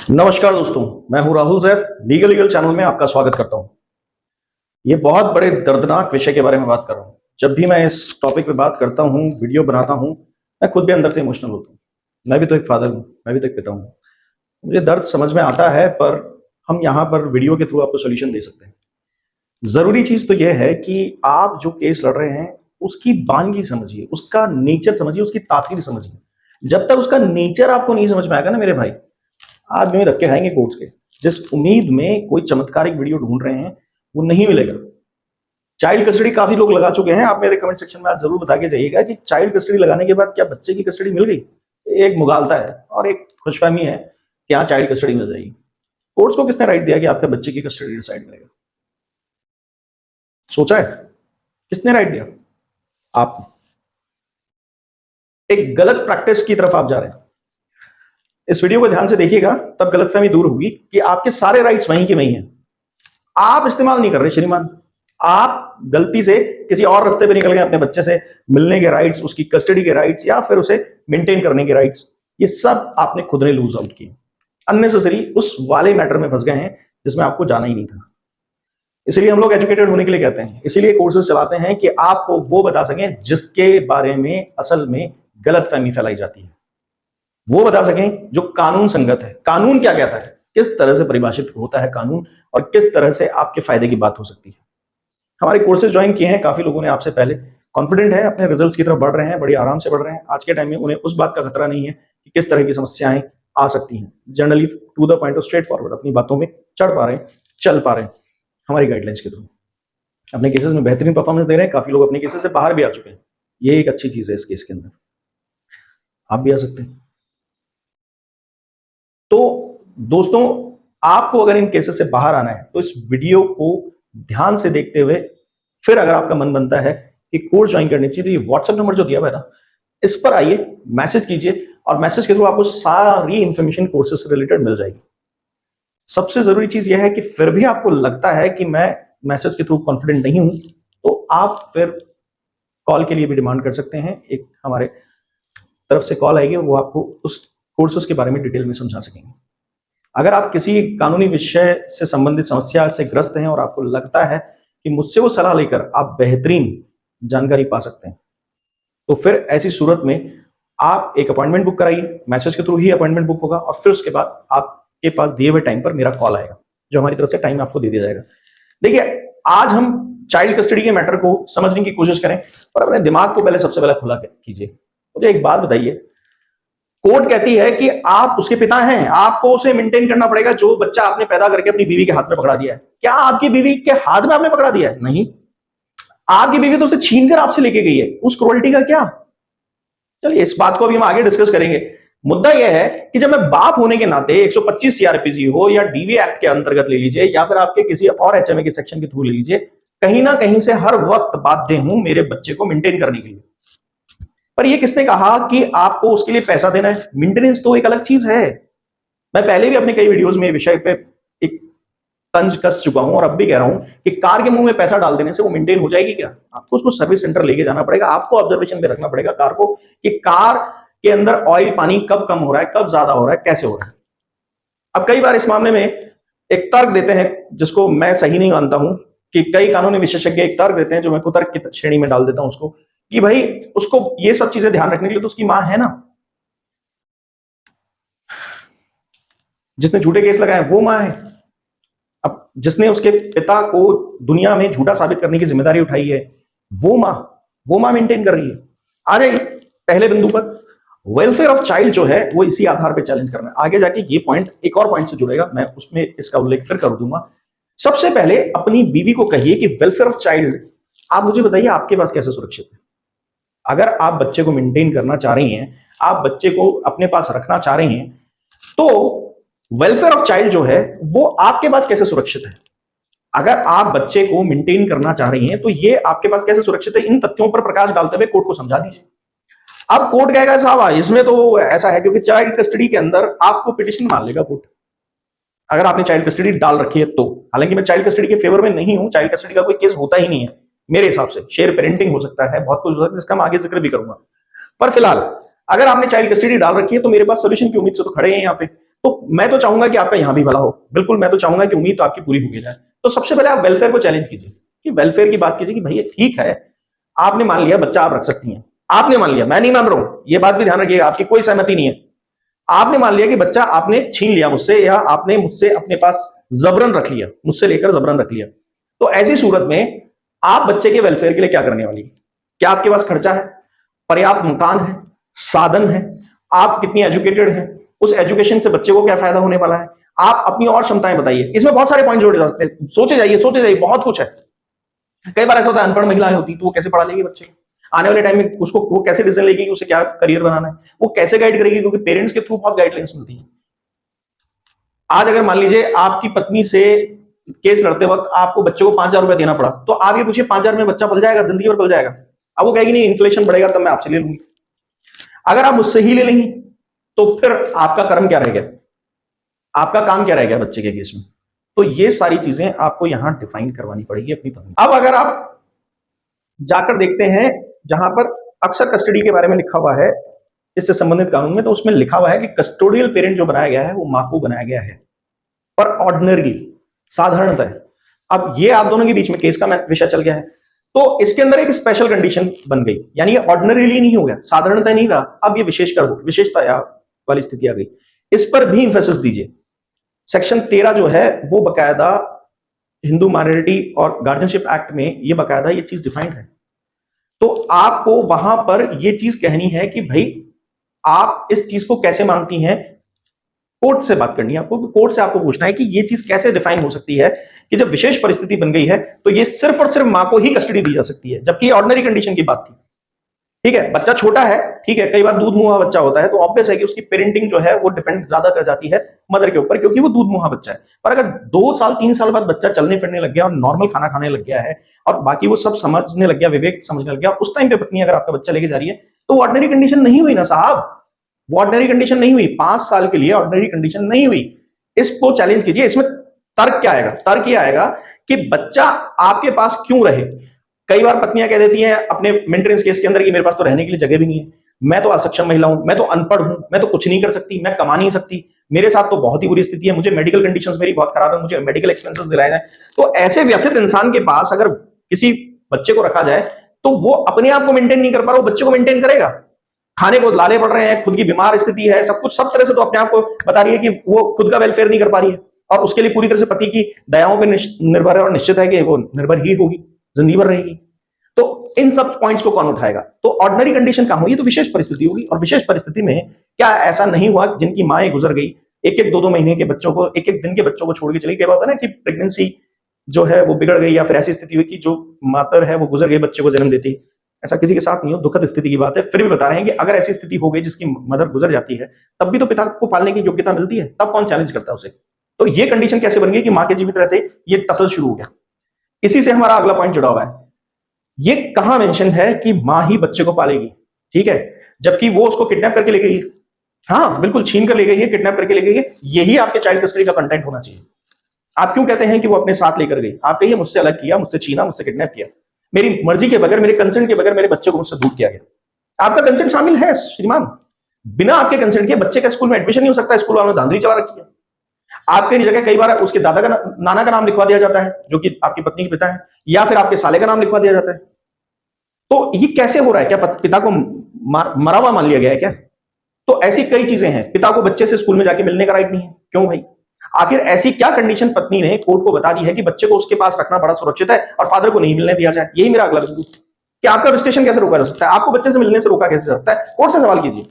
नमस्कार दोस्तों, मैं हूं राहुल सैफ। लीगल चैनल में आपका स्वागत करता हूं। ये बहुत बड़े दर्दनाक विषय के बारे में बात कर रहा हूं। जब भी मैं इस टॉपिक पे बात करता हूं, वीडियो बनाता हूं, मैं खुद भी अंदर से इमोशनल होता हूं। मैं भी तो एक फादर हूं, मैं भी तो एक पिता हूं। मुझे दर्द समझ में आता है, पर हम यहाँ पर वीडियो के थ्रू आपको सोल्यूशन दे सकते हैं। जरूरी चीज तो यह है कि आप जो केस लड़ रहे हैं उसकी बानगी समझिए, उसका नेचर समझिए, उसकी तासीर समझिए। जब तक उसका नेचर आपको नहीं समझ में आएगा ना मेरे भाई, आज भी धक्के खाएंगे कोर्ट्स के। जिस उम्मीद में कोई चमत्कारिक वीडियो ढूंढ रहे हैं वो नहीं मिलेगा। चाइल्ड कस्टडी काफी लोग लगा चुके हैं। आप मेरे कमेंट सेक्शन में आज जरूर बता के जाइएगा कि चाइल्ड कस्टडी लगाने के बाद क्या बच्चे की कस्टडी मिल गई। एक मुगालता है और एक खुशफहमी है कि हाँ चाइल्ड कस्टडी मिल जाएगी। कोर्ट्स को किसने राइट दिया कि आपके बच्चे की कस्टडी डिसाइड करेगा? सोचा है किसने राइट दिया? आप। एक गलत प्रैक्टिस की तरफ आप जा रहे हैं। इस वीडियो को ध्यान से देखिएगा, तब गलतफहमी दूर होगी कि आपके सारे राइट्स वहीं के वहीं हैं। आप इस्तेमाल नहीं कर रहे श्रीमान। आप गलती से किसी और रास्ते पे निकल गए अपने बच्चे से मिलने के राइट्स, उसकी कस्टडी के राइट्स, या फिर उसे मेंटेन करने के राइट्स। ये सब आपने खुद ने लूज आउट किए, अननेसेसरी उस वाले मैटर में फंस गए हैं जिसमें आपको जाना ही नहीं था। इसलिए हम लोग एजुकेटेड होने के लिए कहते हैं, इसीलिए कोर्सेज चलाते हैं कि आपको वो बता सकें जिसके बारे में असल में गलतफहमी फैलाई जाती है। वो बता सकें जो कानून संगत है। कानून क्या कहता है, किस तरह से परिभाषित होता है कानून, और किस तरह से आपके फायदे की बात हो सकती है। हमारे कोर्सेज ज्वाइन किए हैं काफी लोगों ने आपसे पहले, कॉन्फिडेंट है, अपने रिजल्ट्स की तरफ बढ़ रहे हैं, बड़ी आराम से बढ़ रहे हैं। आज के टाइम में उन्हें उस बात का खतरा नहीं है कि किस तरह की समस्याएं आ सकती हैं। Generally to the point of straightforward अपनी बातों में चढ़ पा रहे हैं, चल पा रहे हैं हमारी गाइडलाइंस के थ्रू। अपने केसेस में बेहतरीन परफॉर्मेंस दे रहे हैं। काफी लोग अपने केसेस से बाहर भी आ चुके हैं। ये एक अच्छी चीज है इस केस के अंदर। आप भी आ सकते हैं। तो दोस्तों, आपको अगर इन केसेस से बाहर आना है तो इस वीडियो को ध्यान से देखते हुए फिर अगर आपका मन बनता है कि कोर्स ज्वाइन करनी चाहिए, तो ये व्हाट्सएप नंबर जो दिया हुआ है ना, इस पर आइए, मैसेज कीजिए, और मैसेज के थ्रू आपको सारी इंफॉर्मेशन कोर्सेज से रिलेटेड मिल जाएगी। सबसे जरूरी चीज यह है कि फिर भी आपको लगता है कि मैं मैसेज के थ्रू कॉन्फिडेंट नहीं हूं, तो आप फिर कॉल के लिए भी डिमांड कर सकते हैं। एक हमारे तरफ से कॉल आएगी, वो आपको उस कोर्सेज के बारे में डिटेल में समझा सकेंगे। अगर आप किसी कानूनी विषय से संबंधित समस्या से ग्रस्त हैं और आपको लगता है कि मुझसे वो सलाह लेकर आप बेहतरीन जानकारी पा सकते हैं, तो फिर ऐसी सूरत में आप एक अपॉइंटमेंट बुक कराइए। मैसेज के थ्रू ही अपॉइंटमेंट बुक होगा, और फिर उसके बाद आपके पास दिए हुए टाइम पर मेरा कॉल आएगा, जो हमारी तरफ से टाइम आपको दे दिया जाएगा। देखिए, आज हम चाइल्ड कस्टडी के मैटर को समझने की कोशिश करें, पर अपने दिमाग को पहले सबसे पहले खुला कीजिए। मुझे एक बात बताइए, कोर्ट कहती है कि आप उसके पिता हैं, आपको उसे मेंटेन करना पड़ेगा जो बच्चा आपने पैदा करके अपनी बीवी के हाथ में पकड़ा दिया है। क्या आपकी बीवी के हाथ में आपने पकड़ा दिया है? नहीं, आपकी बीवी तो उसे छीनकर आपसे लेके गई है। उस क्रूरल्टी का क्या? चलिए, इस बात को भी हम आगे डिस्कस करेंगे। मुद्दा यह है कि जब मैं बाप होने के नाते 125 सीआरपीसी हो या डीवी एक्ट के अंतर्गत ले लीजिए, या फिर आपके किसी और एचएमए के सेक्शन के थ्रू ले लीजिए, कहीं ना कहीं से हर वक्त बाध्य हूं मेरे बच्चे को मेंटेन करने के लिए। पर ये किसने कहा कि आपको उसके लिए पैसा देना है? मेंटेनेंस तो एक अलग चीज है। मैं पहले भी अपने कई वीडियोस में विषय पे एक तंज कस चुका हूं, और अब भी कह रहा हूं कि कार के मुंह में पैसा डाल देने से वो मेंटेन हो जाएगी क्या? आपको उसको सर्विस सेंटर लेके जाना पड़ेगा, आपको ऑब्जर्वेशन में रखना पड़ेगा कार को कि कार के अंदर ऑयल पानी कब कम हो रहा है, कब ज्यादा हो रहा है, कैसे हो रहा है। अब कई बार इस मामले में एक तर्क देते हैं जिसको मैं सही नहीं मानता हूं, कि कई कानूनी विशेषज्ञ एक तर्क देते हैं जो मैं कुतर्क की श्रेणी में डाल देता हूं उसको, कि भाई उसको ये सब चीजें ध्यान रखने के लिए तो उसकी मां है ना, जिसने झूठे केस लगाए वो मां है। अब जिसने उसके पिता को दुनिया में झूठा साबित करने की जिम्मेदारी उठाई है वो मां मेंटेन कर रही है। आ जाइए पहले बिंदु पर, वेलफेयर ऑफ चाइल्ड जो है वो इसी आधार पर चैलेंज करना है। आगे जाके ये पॉइंट एक और पॉइंट से जुड़ेगा, मैं उसमें इसका उल्लेख फिर कर दूंगा। सबसे पहले अपनी बीवी को कहिए कि वेलफेयर ऑफ चाइल्ड, आप मुझे बताइए आपके पास कैसे सुरक्षित है। अगर आप बच्चे को मेंटेन करना चाह रही हैं, आप बच्चे को अपने पास रखना चाह रही हैं, तो वेलफेयर ऑफ चाइल्ड जो है वो आपके पास कैसे सुरक्षित है? अगर आप बच्चे को मेंटेन करना चाह रही हैं तो ये आपके पास कैसे सुरक्षित है? इन तथ्यों पर प्रकाश डालते हुए कोर्ट को समझा दीजिए। अब कोर्ट कहेगा साहब इसमें तो ऐसा है क्योंकि चाइल्ड कस्टडी के अंदर आपको पिटिशन मान लेगा कोर्ट, अगर आपने चाइल्ड कस्टडी डाल रखी है तो। हालांकि मैं चाइल्ड कस्टडी के फेवर में नहीं हूं, चाइल्ड कस्टडी का कोई केस होता ही नहीं है मेरे हिसाब से। शेयर पेरेंटिंग हो सकता है, बहुत कुछ हो सकता है, जिसका मैं आगे जिक्र भी करूंगा। पर फिलहाल अगर आपने चाइल्ड कस्टडी डाल रखी है तो मेरे पास सोल्यूशन की उम्मीद से तो खड़े हैं यहाँ पे। तो मैं तो चाहूंगा कि आपका यहां भी भला हो, बिल्कुल मैं तो चाहूंगा कि उम्मीद तो आपकी पूरी हो जाए। तो सबसे पहले आप वेलफेयर को चैलेंज कीजिए, कि वेलफेयर की बात कीजिए कि भैया ठीक है, आपने मान लिया बच्चा आप रख सकती हैं, आपने मान लिया, मैं नहीं मान रहा हूं, ये बात भी ध्यान रखिएगा, आपकी कोई सहमति नहीं है। आपने मान लिया कि बच्चा आपने छीन लिया मुझसे, या आपने मुझसे अपने पास जबरन रख लिया, मुझसे लेकर जबरन रख लिया। तो ऐसी सूरत में आप बच्चे के वेलफेयर के लिए क्या करने वाली? क्या आपके पास खर्चा है, पर्याप्त मकान है, साधन है, आप कितनी एजुकेटेड हैं, उस एजुकेशन से बच्चे को क्या फायदा होने वाला है, आप अपनी और क्षमताएं बताइए। इसमें बहुत सारे पॉइंट जोड़े जा सकते हैं, सोचे जाइए, बहुत कुछ है। कई बार ऐसा होता है, अनपढ़ महिलाएं होती तो वो कैसे पढ़ा लेगी बच्चे को, आने वाले टाइम में उसको वो कैसे डिसीजन लेगी कि उसे क्या करियर बनाना है, वो कैसे गाइड करेगी, क्योंकि पेरेंट्स के थ्रू बहुत गाइडलाइंस मिलती है। आज अगर मान लीजिए आपकी पत्नी से केस लड़ते वक्त आपको बच्चे को 5,000 रुपया देना पड़ा, तो आप ये पूछिए 5,000 में बच्चा पल जाएगा, जिंदगी भर पल जाएगा? अब वो कहेगी नहीं, इन्फ्लेशन बढ़ेगा तब मैं आपसे ले लूंगी। अगर आप मुझसे ही ले लेंगी तो फिर आपका कर्म क्या रह गया, आपका काम क्या रह गया बच्चे के केस में? तो ये सारी चीजें आपको यहां डिफाइन करवानी पड़ेगी अपनी पत्नी। अब अगर आप जाकर देखते हैं जहां पर अक्सर कस्टडी के बारे में लिखा हुआ है इससे संबंधित कानून में, तो उसमें लिखा हुआ है कि कस्टोडियल पेरेंट जो बनाया गया है वो मां को बनाया गया है, पर ऑर्डिनरी, साधारणतः। अब ये आप दोनों के बीच में केस का विषय चल गया है, तो इसके अंदर एक स्पेशल कंडीशन बन गई, यानी ये ऑर्डिनरीली नहीं हो गया, साधारणतः नहीं रहा, अब ये विशेषता वाली स्थिति आ गई। इस पर भी इंफेसिस दीजिए। सेक्शन 13 जो है वो बकायदा हिंदू माइनॉरिटी और गार्जियनशिप एक्ट में ये बकायदा ये चीज डिफाइंड है। तो आपको वहां पर ये चीज कहनी है कि भाई आप इस चीज को कैसे मानती हैं, कोर्ट से बात करनी है आपको, कोर्ट से आपको पूछना है कि ये चीज कैसे डिफाइन हो सकती है कि जब विशेष परिस्थिति बन गई है तो ये सिर्फ और सिर्फ मां को ही कस्टडी दी जा सकती है, जबकि ऑर्डिनरी कंडीशन की बात थी। ठीक है, बच्चा छोटा है, ठीक है, कई बार दूध मुहा बच्चा होता है, तो ऑब्वियस है कि उसकी पेरेंटिंग जो है वो डिपेंड ज्यादा कर जाती है मदर के ऊपर, क्योंकि वो दूध मुहा बच्चा है। पर अगर 2 साल 3 साल बाद बच्चा चलने फिरने लग गया और नॉर्मल खाना खाने लग गया है और बाकी वो सब समझने लग गया, विवेक समझने लग गया, उस टाइम पे पत्नी अगर आपका बच्चा लेके जा रही है तो वो ऑर्डिनरी कंडीशन नहीं हुई ना साहब, वो ऑर्डिनरी कंडीशन नहीं हुई, 5 साल के लिए ऑर्डिनरी कंडीशन नहीं हुई। इसको चैलेंज कीजिए। इसमें तर्क क्या आएगा? तर्क ये आएगा कि बच्चा आपके पास क्यों रहे। कई बार पत्नियां कह देती हैं अपने मेंटेनेंस केस के अंदर कि मेरे पास तो रहने के लिए जगह भी नहीं है, मैं तो असक्षम महिला हूं, मैं तो अनपढ़ हूं, मैं तो कुछ नहीं कर सकती, मैं कमा नहीं सकती, मेरे साथ तो बहुत ही बुरी स्थिति है, मुझे मेडिकल कंडीशंस मेरी बहुत खराब है, मुझे मेडिकल एक्सपेंसेस दिलाए जाए। तो ऐसे व्यथित इंसान के पास अगर किसी बच्चे को रखा जाए तो वो अपने आप को मेंटेन नहीं कर पा रहा, वो बच्चे को मेंटेन करेगा। खाने को लाले पड़ रहे हैं, खुद की बीमार स्थिति है, सब कुछ सब तरह से तो अपने आप को बता रही है कि वो खुद का वेलफेयर नहीं कर पा रही है, और उसके लिए पूरी तरह से पति की दयाओं पर निर्भर है, और निश्चित है कि वो निर्भर ही होगी, जिंदगी भर रहेगी। तो इन सब पॉइंट्स को कौन उठाएगा? तो ऑर्डिनरी कंडीशन कहां हुई? तो विशेष परिस्थिति होगी। और विशेष परिस्थिति में क्या ऐसा नहीं हुआ जिनकी माएं गुजर गई, एक एक 2-2 महीने के बच्चों को, एक एक दिन के बच्चों को छोड़ के चली गई? होता है ना कि प्रेगनेंसी जो है वो बिगड़ गई, या फिर ऐसी स्थिति हुई कि जो मातर है वो गुजर गई बच्चे को जन्म देती। ऐसा किसी के साथ नहीं हो, दुखद स्थिति की बात है। फिर भी बता रहे हैं कि अगर ऐसी स्थिति हो गई जिसकी मदर गुजर जाती है, तब भी तो पिता को पालने की योग्यता मिलती है, तब कौन चैलेंज करता है उसे? तो ये कंडीशन कैसे बन गई कि मां के जीवित रहते ये टसल शुरू हो गया। इसी से हमारा अगला पॉइंट जुड़ा हुआ है। ये कहां मेंशन है कि मां ही बच्चे को पालेगी? ठीक है, जबकि वो उसको किडनैप करके ले गई है। हाँ बिल्कुल, छीन कर ले गई है, किडनैप करके ले गई है। यही आपके चाइल्ड कस्टडी का कंटेंट होना चाहिए। आप क्यों कहते हैं कि वो अपने साथ लेकर गई? आप कहिए मुझसे अलग किया, मुझसे छीना, मुझसे किडनैप किया, मेरी मर्जी के बगैर, मेरे कंसेंट के बगैर मेरे बच्चे को मुझसे दूर किया गया। आपका कंसेंट शामिल है श्रीमान, बिना आपके कंसेंट के बच्चे का स्कूल में एडमिशन नहीं हो सकता, स्कूल वालों ने धांधली चला रखी है। आपके जगह कई बार उसके दादा का नाना का नाम लिखवा दिया जाता है जो कि आपकी पत्नी के पिता है, या फिर आपके साले का नाम लिखवा दिया जाता है। तो ये कैसे हो रहा है? क्या पिता को मरा हुआ मान लिया गया है क्या? तो ऐसी कई चीजें हैं। पिता को बच्चे से स्कूल में जाके मिलने का राइट नहीं है, क्यों भाई? आखिर ऐसी क्या कंडीशन पत्नी ने कोर्ट को बता दी है कि बच्चे को उसके पास रखना बड़ा सुरक्षित है और फादर को नहीं मिलने दिया जाए? यही मेरा अगला बिंदु कि आपका विजिटेशन कैसे रोका जा सकता है, आपको बच्चे से मिलने से रोका कैसे जा सकता है? कोर्ट से सवाल कीजिए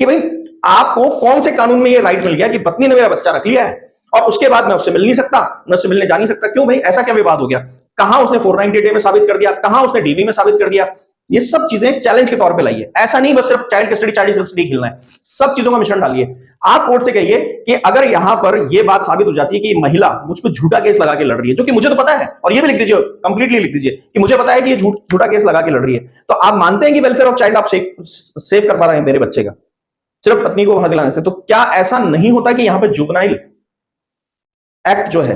कि भाई आपको कौन से कानून में ये राइट मिल गया कि पत्नी ने मेरा बच्चा रख लिया है और उसके बाद मैं उससे मिल नहीं सकता, मैं उससे मिलने जा नहीं सकता? क्यों भाई, ऐसा क्या विवाद हो गया? कहां उसने 490 में साबित कर दिया, कहां उसने डीबी में साबित कर दिया? ये सब चीजें चैलेंज के तौर पे लाइए। ऐसा नहीं बस सिर्फ चाइल्ड कस्टडी खेलना है, सब चीजों का मिश्रण डालिए। आप कोर्ट से कहिए कि अगर यहां पर यह बात साबित हो जाती है कि महिला मुझको झूठा केस लगा के लड़ रही है, जो कि मुझे तो पता है, और ये भी लिख दीजिए, कंप्लीटली लिख दीजिए कि मुझे पता है कि ये झूठा केस लगा के लड़ रही है, तो आप मानते हैं कि वेलफेयर ऑफ चाइल्ड आप सेव कर पा रहे हैं मेरे बच्चे का सिर्फ पत्नी को वहां दिलाने से? तो क्या ऐसा नहीं होता कि यहां पर जुवेनाइल एक्ट जो है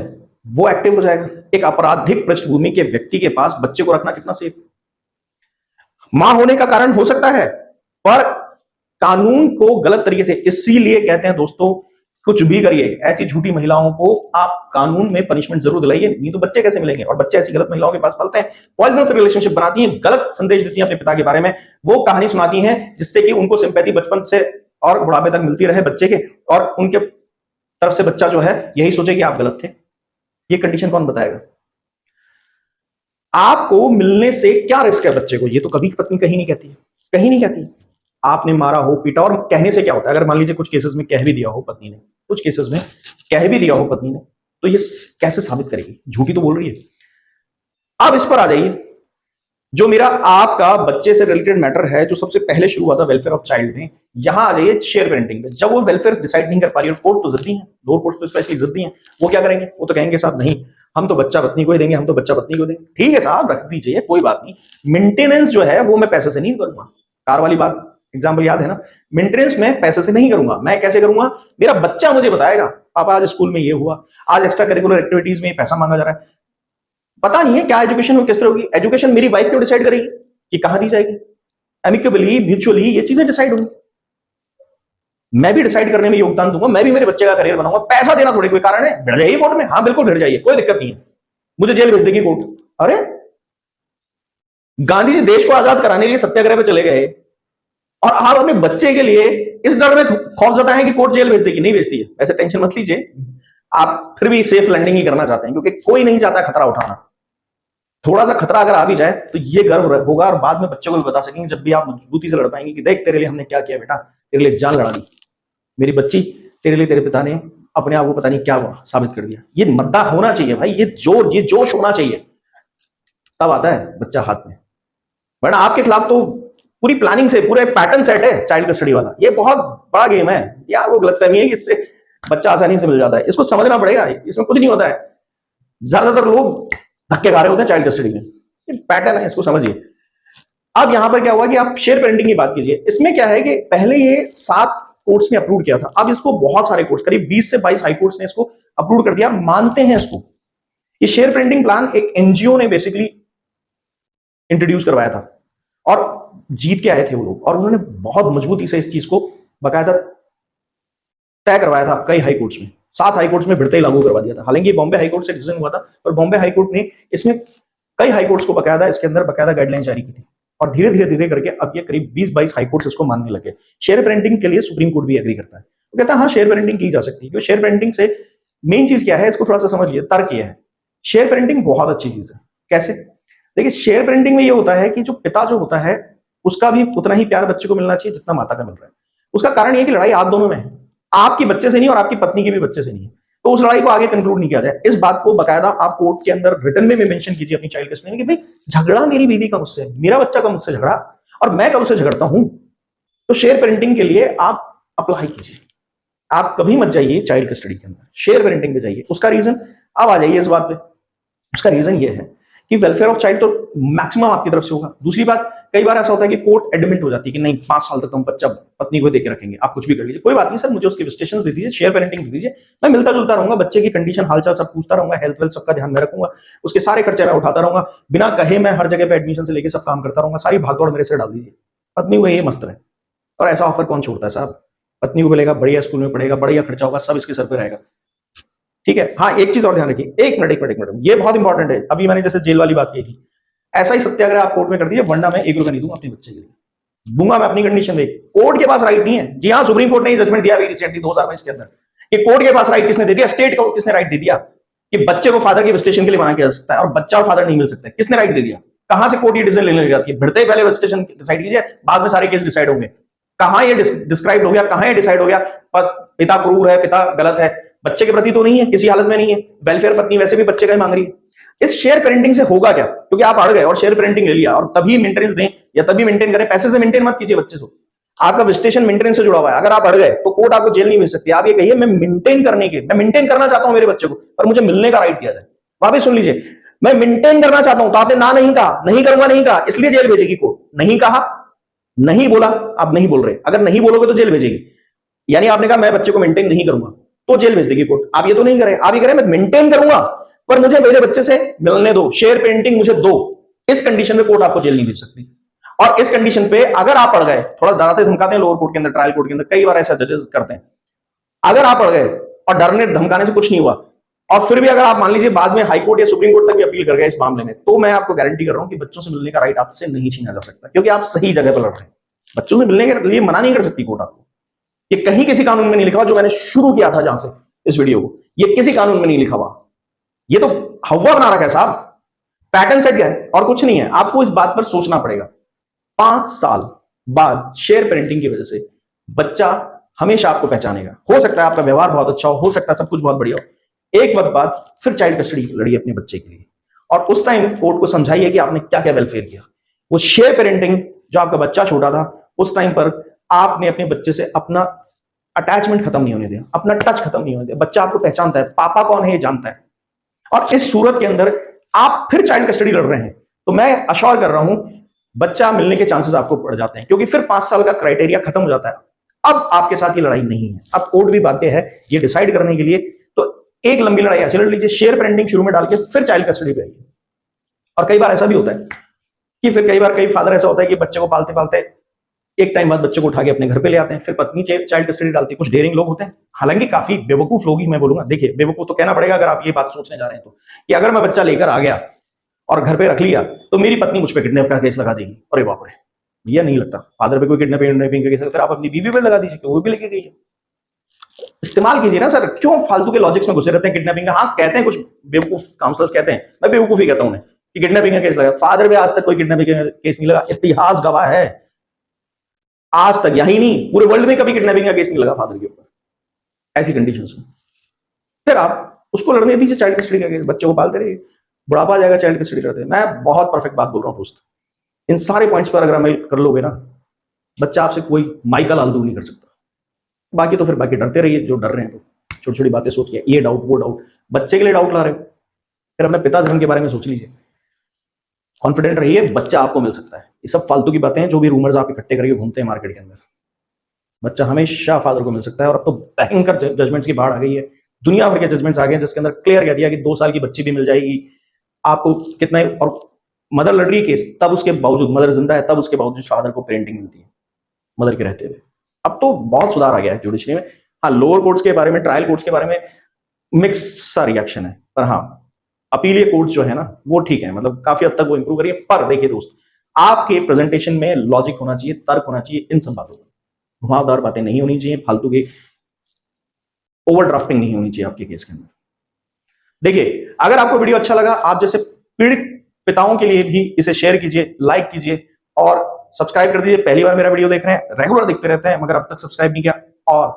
वो एक्टिव हो जाएगा? एक आपराधिक पृष्ठभूमि के व्यक्ति के पास बच्चे को रखना कितना सेफ? मां होने का कारण हो सकता है, पर कानून को गलत तरीके से, इसीलिए कहते हैं दोस्तों कुछ भी करिए, ऐसी झूठी महिलाओं को आप कानून में पनिशमेंट जरूर दिलाइए, नहीं तो बच्चे कैसे मिलेंगे। और बच्चे ऐसी गलत महिलाओं के पास पलते हैं, पॉइजनस रिलेशनशिप बनाती हैं, गलत संदेश देती हैं अपने पिता के बारे में, वो कहानी सुनाती हैं जिससे कि उनको सिंपैथी बचपन से और बुढ़ापे तक मिलती रहे बच्चे के, और उनके तरफ से बच्चा जो है यही सोचे कि आप गलत थे। ये कंडीशन कौन बताएगा? आपको मिलने से क्या रिस्क है बच्चे को, ये तो कभी पत्नी कहीं नहीं कहती है, कहीं नहीं कहती। आपने मारा हो, पीटा, और कहने से क्या होता है? अगर मान लीजिए कुछ केसेस में कह भी दिया हो पत्नी ने, कुछ केसेस में कह भी दिया हो पत्नी ने, तो ये कैसे साबित करेगी? झूठी तो बोल रही है। अब इस पर आ जाइए, जो मेरा आपका बच्चे से रिलेटेड मैटर है, जो सबसे पहले शुरू हुआ था वेलफेयर ऑफ चाइल्ड में, यहां आ जाइए शेयर पेरेंटिंग पे। जब वो वेलफेयर डिसाइड नहीं कर पा रही, और कोर्ट तो जिद्दी है, लोअर कोर्ट तो स्पेशली जिद्दी है, वो क्या करेंगे? वो तो कहेंगे साहब नहीं, हम तो बच्चा पत्नी को ही देंगे, हम तो बच्चा पत्नी को देंगे। ठीक है साहब, रख दीजिए, कोई बात नहीं। मेंटेनेंस जो है वो मैं पैसे से नहीं करूंगा। कार वाली बात, एग्जाम्पल याद है ना? मेंटेनेंस में पैसे से नहीं करूंगा, मैं कैसे करूंगा? मेरा बच्चा मुझे बताएगा, पापा आज स्कूल में ये हुआ, आज एक्स्ट्रा करिकुलर एक्टिविटीज में पैसा मांगा जा रहा है। पता नहीं है क्या एजुकेशन किस तरह होगी। एजुकेशन मेरी वाइफ क्यों डिसाइड करेगी कि कहां दी जाएगी? एमिकेबली, म्यूचुअली ये चीजें डिसाइड होंगी। मैं भी डिसाइड करने में योगदान दूंगा, मैं भी मेरे बच्चे का करियर बनाऊंगा। पैसा देना थोड़ी कोई कारण है। भिड़ जाइए कोर्ट में, हाँ बिल्कुल भिड़ जाइए, कोई दिक्कत नहीं है, मुझे जेल भेज देगी कोर्ट। अरे गांधी जी देश को आजाद कराने के लिए सत्याग्रह पे चले गए, और आप अपने बच्चे के लिए इस डर में खौफ जताए कि कोर्ट जेल भेज देगी। नहीं भेजती है, ऐसे टेंशन मत लीजिए, आप फिर भी सेफ लैंडिंग ही करना चाहते हैं, क्योंकि कोई नहीं चाहता खतरा उठाना। थोड़ा सा खतरा अगर आ भी जाए तो ये गर्व होगा, और बाद में बच्चे को भी बता सकेंगे जब भी आप मजबूती से लड़ पाएंगे कि देख तेरे लिए हमने क्या किया बेटा, तेरे लिए जान लड़ा दी मेरी बच्ची, तेरे लिए तेरे पिता ने अपने आप को पता नहीं क्या साबित कर दिया। ये मद्दा होना चाहिए भाई, ये जोश होना चाहिए, तब आता है बच्चा हाथ में। वरना आपके खिलाफ तो पूरी प्लानिंग से पूरे पैटर्न सेट है चाइल्ड कस्टडी वाला। ये बहुत बड़ा गेम है यार, वो गलतफहमी है कि इससे बच्चा आसानी से मिल जाता है, इसको समझना पड़ेगा, इसमें कुछ नहीं होता है। ज्यादातर लोग धक्के खा रहे होते हैं चाइल्ड कस्टडी में, ये पैटर्न है, इसको समझिए। अब यहां पर क्या हुआ कि आप शेयर पेरेंटिंग की बात कीजिए। इसमें क्या है कि पहले ये 7 कोर्ट्स ने अप्रूव किया था, अब इसको बहुत सारे कोर्ट्स, करीब 20 से 22 हाई कोर्ट्स ने इसको अप्रूव कर दिया, मानते हैं इसको। ये शेयर पेरेंटिंग प्लान एक एनजीओ ने बेसिकली इंट्रोड्यूस करवाया था, और जीत के आए थे वो लोग, और उन्होंने बहुत मजबूती से इस चीज को बकायदा तय करवाया था कई हाई कोर्ट्स में। 7 हाई कोर्ट्स में भिड़ते ही लागू करवा दिया था। हालांकि बॉम्बे हाई कोर्ट से डिसीजन हुआ था, पर बॉम्बे हाई कोर्ट ने इसमें कई हाई कोर्ट्स को बकायदा इसके अंदर बकायदा गाइडलाइन जारी की थी, और धीरे धीरे करके अब ये करीब 20-22 हाई कोर्ट्स इसको मानने लगे। शेयर पेरेंटिंग के लिए सुप्रीम कोर्ट भी एग्री करता है, वो कहता है हाँ शेयर पेरेंटिंग की जा सकती है। क्योंकि शेयर पेरेंटिंग से मेन चीज क्या है, इसको थोड़ा सा समझिए, तर्क ये है, शेयर पेरेंटिंग बहुत अच्छी चीज है। कैसे? देखिए, शेयर पेरेंटिंग में ये होता है कि जो पिता जो होता है उसका भी उतना ही प्यार बच्चे को मिलना चाहिए जितना माता का मिल रहा है। उसका कारण ये कि लड़ाई आप दोनों में है, आपकी बच्चे से नहीं और आपकी पत्नी की भी बच्चे से नहीं है, तो उस लड़ाई को आगे कंक्लूड नहीं किया जाए। इस बात को बकायदा आप कोर्ट के अंदर रिटन में मेंशन कीजिए अपनी चाइल्ड कस्टडी में कि भाई झगड़ा मेरी बीवी का मुझसे, मेरा बच्चा का मुझसे झगड़ा, और मैं कब से झगड़ता हूं, तो शेयर पेरेंटिंग के लिए आप अप्लाई कीजिए। आप कभी मत जाइए चाइल्ड कस्टडी के अंदर, शेयर पेरेंटिंग पे जाइए। उसका रीजन, अब आ जाइए इस बात पे, उसका रीजन ये है कि वेलफेयर ऑफ चाइल्ड तो मैक्सिमम आपकी तरफ से होगा। दूसरी बात, कई बार ऐसा होता है कि कोर्ट एडमिट हो जाती है कि नहीं 5 साल तक तो हम बच्चा पत्नी को देके रखेंगे, आप कुछ भी कर लीजिए, कोई बात नहीं सर, मुझे उसके विजिटेशंस दे दीजिए, शेयर पेरेंटिंग दे दीजिए, मैं मिलता जुलता रहूंगा, बच्चे की कंडीशन हालचाल सब पूछता रहूंगा, हेल्थ वेल्थ सबका ध्यान में रखूंगा, उसके सारे खर्चे मैं उठाता रहूंगा, बिना कहे मैं हर जगह पे एडमिशन से लेकर सब काम करता रहूंगा, सारी भागदौड़ मेरे से डाल दीजिए, पत्नी को ये मस्त रहे। और ऐसा ऑफर कौन छोड़ता है साहब? पत्नी को मिलेगा, बढ़िया स्कूल में पढ़ेगा, बढ़िया खर्चा होगा, सब इसके सर पे रहेगा। ठीक है, हाँ एक चीज और ध्यान रखिए, एक मिनट, ये बहुत इंपॉर्टेंट है। अभी मैंने जैसे जेल वाली बात की थी, ऐसा ही सत्याग्रह आप कोर्ट में कर दीजिए, वरना मैं 1 रुपया नहीं दूंगा अपने बच्चे के लिए, दूंगा मैं अपनी कंडीशन में। कोर्ट के पास राइट नहीं है। जी हाँ, सुप्रीम कोर्ट ने जजमेंट दिया रिसेंटली 2022 के अंदर कि कोर्ट के पास राइट किसने दे दिया? स्टेट को किसने राइट दे दिया कि बच्चे को फादर के विजिटेशन के लिए मना किया जा सकता है और बच्चा और फादर नहीं मिल सकते? किसने राइट दे दिया? कहां से कोर्ट ये डिसीजन लेने लग जाती है? भिड़ते ही पहले विजिटेशन डिसाइड कीजिए, बाद में सारे केस डिसाइड होंगे। कहां ये डिस्क्राइब हो गया, कहां ये डिसाइड हो गया पिता क्रूर है, पिता गलत है? बच्चे के प्रति तो नहीं है, किसी हालत में नहीं है। वेलफेयर पत्नी वैसे भी बच्चे का ही मांग रही है। इस शेयर पेरेंटिंग से होगा क्या? क्योंकि आप अड़ गए और शेयर पेरेंटिंग ले लिया, और तभी मेंटेनेंस दें या तभी मेंटेन करें, पैसे से मेंटेन मत कीजिए बच्चे को। आपका विजिटेशन मेंटेनेंस से जुड़ा हुआ है, अगर आप अड़ गए तो कोर्ट आपको जेल नहीं मिल सकती। आप ये कहिए मैं मेंटेन करना चाहता हूं मेरे बच्चे को, पर मुझे मिलने का राइट दिया जाए। वापस सुन लीजिए, मैं मेंटेन करना चाहता हूं, तो आपने ना नहीं कहा, नहीं करूंगा नहीं कहा, इसलिए जेल भेजेगी कोर्ट। नहीं कहा, नहीं बोला, आप नहीं बोल रहे, अगर नहीं बोलोगे तो जेल भेजेगी। यानी आपने कहा मैं बच्चे को मेंटेन नहीं करूंगा, तो जेल भेज देगी कोर्ट। आप ये तो नहीं करें, आप ये करें मैं मेंटेन करूंगा पर मुझे मेरे बच्चे से मिलने दो, शेयर पेरेंटिंग मुझे दो। इस कंडीशन में कोर्ट आपको जेल नहीं भेज सकती। और इस कंडीशन पे अगर आप अड़ गए, थोड़ा डराते धमकाते हैं लोअर कोर्ट के अंदर, ट्रायल कोर्ट के अंदर कई बार ऐसा जजेस करते हैं, अगर आप अड़ गए और डरने धमकाने से कुछ नहीं हुआ, और फिर भी अगर आप मान लीजिए बाद में हाई कोर्ट या सुप्रीम कोर्ट तक भी अपील कर गए इस मामले में, तो मैं आपको गारंटी कर रहा हूं कि बच्चों से मिलने का राइट आपसे नहीं छीना जा सकता, क्योंकि आप सही जगह पर लड़ रहे हैं। बच्चों से मिलने के लिए मना नहीं कर सकती कोर्ट आपको। ये कहीं किसी कानून में नहीं लिखा हुआ, जो मैंने शुरू किया था जहां से इस वीडियो को, ये किसी कानून में नहीं लिखा हुआ। ये तो हवा बना रखा है साहब, पैटर्न सेट गया है और कुछ नहीं है। आपको इस बात पर सोचना पड़ेगा। 5 साल बाद शेयर पेरेंटिंग की वजह से बच्चा हमेशा आपको पहचानेगा। हो सकता है आपका व्यवहार बहुत अच्छा हो सकता है सब कुछ बहुत बढ़िया हो, एक वक्त बाद फिर चाइल्ड कस्टडी लड़िए अपने बच्चे के लिए, और उस टाइम कोर्ट को समझाइए कि आपने क्या क्या वेलफेयर किया। वो शेयर पेरेंटिंग जो आपका बच्चा छोटा था, उस टाइम पर आपने अपने बच्चे से अपना अटैचमेंट खत्म नहीं होने दिया, अपना टच खत्म नहीं होने दिया। बच्चा आपको पहचानता है, पापा कौन है ये जानता है। और इस सूरत के अंदर आप फिर चाइल्ड कस्टडी लड़ रहे हैं, तो मैं अश्योर कर रहा हूं बच्चा मिलने के चांसेस आपको बढ़ जाते हैं, क्योंकि फिर 5 साल का क्राइटेरिया खत्म हो जाता है। अब आपके साथ ये लड़ाई नहीं है, अब कोर्ट भी बातें है ये डिसाइड करने के लिए। तो एक लंबी लड़ाई ऐसे लड़ लीजिए, शेयर पेरेंटिंग शुरू में डाल के फिर चाइल्ड कस्टडी पे आइए। और कई बार ऐसा भी होता है कि फिर कई फादर ऐसा होता है कि बच्चे को पालते पालते एक टाइम बाद बच्चे को उठा के अपने घर पे ले आते हैं, फिर पत्नी चाइल्ड कस्टडी डालती है। कुछ डेयरिंग लोग होते हैं, हालांकि काफी बेवकूफ लोग ही मैं बोलूंगा। देखिए बेवकूफ तो कहना पड़ेगा अगर आप ये बात सोचने जा रहे हैं तो, कि अगर मैं बच्चा लेकर आ गया और घर पे रख लिया तो मेरी पत्नी मुझ पर किडनैप का केस लगा देगी। अरे बाप रे, भैया नहीं लगता। फादर पे कोई किडनैपिंग का केस, फिर आप अपनी बीवी पे लगा दीजिए कि वो भी लेके गई है। इस्तेमाल कीजिए ना सर, क्यों फालतू के लॉजिक्स में घुसे रहते हैं किडनैपिंग का। हाँ कहते हैं कुछ बेवकूफ काउंसलर्स कहते हैं, मैं बेवकूफ ही कहता हूं उन्हें, कि किडनैपिंग का केस लगा। फादर पे आज तक कोई किडनैपिंग का केस नहीं लगा, इतिहास गवाह है। आज तक, यही नहीं पूरे वर्ल्ड में कभी किडनैपिंग का केस नहीं लगा फादर के ऊपर। ऐसी कंडीशंस में फिर आप उसको लड़ने दीजिए चाइल्ड कस्टडी का केस, बच्चे को पालते रहिए, बुढ़ापा आ जाएगा चाइल्ड कस्टडी करते। मैं बहुत परफेक्ट बात बोल रहा हूं दोस्त, इन सारे पॉइंट्स पर अगर अमल कर लोगे ना, बच्चा आपसे कोई माइका लाल दूर नहीं कर सकता। बाकी तो फिर बाकी डरते रहिए जो डर रहे हैं, तो छोटी छोटी बातें सोच के ये डाउट वो डाउट, बच्चे के लिए डाउट ला रहे हो, फिर अपने पिता धर्म के बारे में सोच लीजिए। कॉन्फिडेंट रहिए, बच्चा आपको मिल सकता है। ये सब फालतू की बातें हैं जो भी रूमर्स आप इकट्ठे करके घूमते हैं मार्केट के अंदर। बच्चा हमेशा फादर को मिल सकता है। और अब तो भयंकर जजमेंट्स की बाढ़ आ गई है, दुनिया भर के जजमेंट्स आ गए हैं जिसके अंदर क्लियर कह दिया कि 2 साल की बच्ची भी मिल जाएगी आपको। कितना, और मदर लड़ रही है केस, तब उसके बावजूद मदर जिंदा है, तब उसके बावजूद फादर को पेरेंटिंग मिलती है मदर के रहते हुए। अब तो बहुत सुधार आ गया है जुडिशरी में। हाँ, लोअर कोर्ट्स के बारे में, ट्रायल कोर्ट्स के बारे में मिक्स सा रिएक्शन है, पर हाँ अपीलीय कोर्ट्स जो है ना वो ठीक है, मतलब काफी हद तक वो इंप्रूव करिए। पर देखिए दोस्त, आपके प्रेजेंटेशन में लॉजिक होना चाहिए, तर्क होना चाहिए, इन सब बातों पर घुमावदार बातें नहीं होनी चाहिए, फालतू के ओवर ड्राफ्टिंग नहीं होनी चाहिए आपके केस के अंदर। देखिए अगर आपको वीडियो अच्छा लगा, आप जैसे पीड़ित पिताओं के लिए भी इसे शेयर कीजिए, लाइक कीजिए और सब्सक्राइब कर दीजिए। पहली बार मेरा वीडियो देख रहे हैं, रेगुलर देखते रहते हैं मगर अब तक सब्सक्राइब नहीं किया, और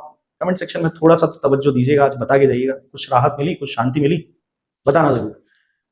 कमेंट सेक्शन में थोड़ा सा तवज्जो दीजिएगा, आज बता के जाइएगा, कुछ राहत मिली, कुछ शांति मिली, बताना जरूर।